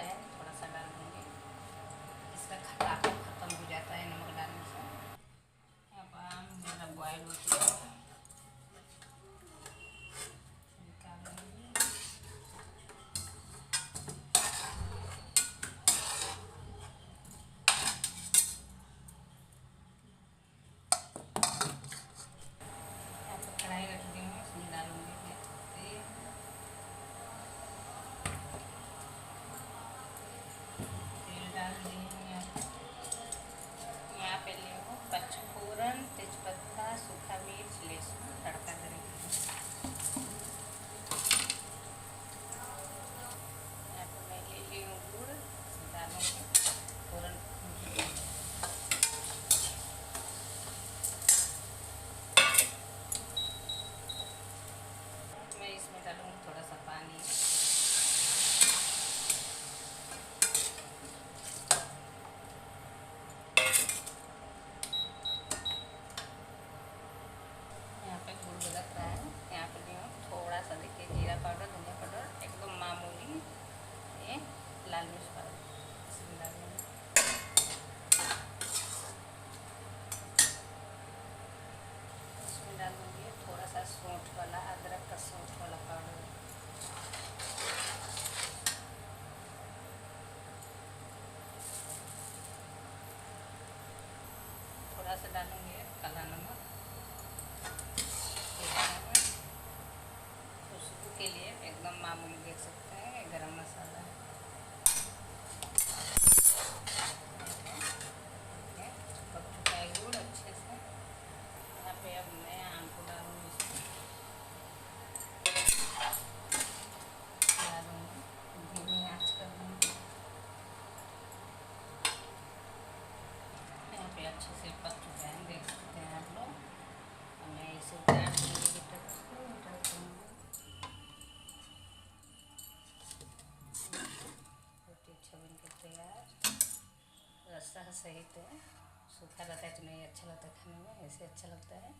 है, थोड़ा सा डाल दूँगी। इसका खट्टापन ख़त्म हो जाता है नमक डालने से। अब आम मेरा बॉयल हो चुका है, निकालूंगी। यहाँ पर कढ़ाई रख दी हूँ, इसमें डालूंगी तेल। तेल डाल दी हूँ। यहाँ पे ली हूँ पचफोरन, तेजपत्ता, सूखा मिर्च, लहसुन तड़का करेंगे। यहाँ पर मैं ले ली हूँ गुड़, डालूंगी फोरन। मैं इसमें डालूंगी थोड़ा सा पानी। यहाँ पे गुड़ गलक रहा है। यहाँ पे भी हम थोड़ा सा देखिए जीरा पाउडर, धनिया पाउडर, एकदम मामूली ये लाल मिर्च पाउडर इसमें डालेंगे। इसमें डाल दूँगी थोड़ा सा सौंठ वाला, अदरक का सौंठ वाला पाउडर। थोड़ा सा डालूंगी काला नमक। खुशबू के लिए एकदम मामूली देख सकते हैं, गरम मसाला है। पक चुका है गुड़ अच्छे से। यहाँ पे अब मैं आम को डालूंगी, धीमी आंच कर दूँगी। यहाँ पे अच्छे से पक चुका है, देख सकते हैं आप लोग। मैं इसे उतार दूँगी हीटर से, रोटी अच्छा बन के तैयार। रस्सा सहित है, सूखा रहता है तो नहीं अच्छा लगता खाने में, ऐसे अच्छा लगता है।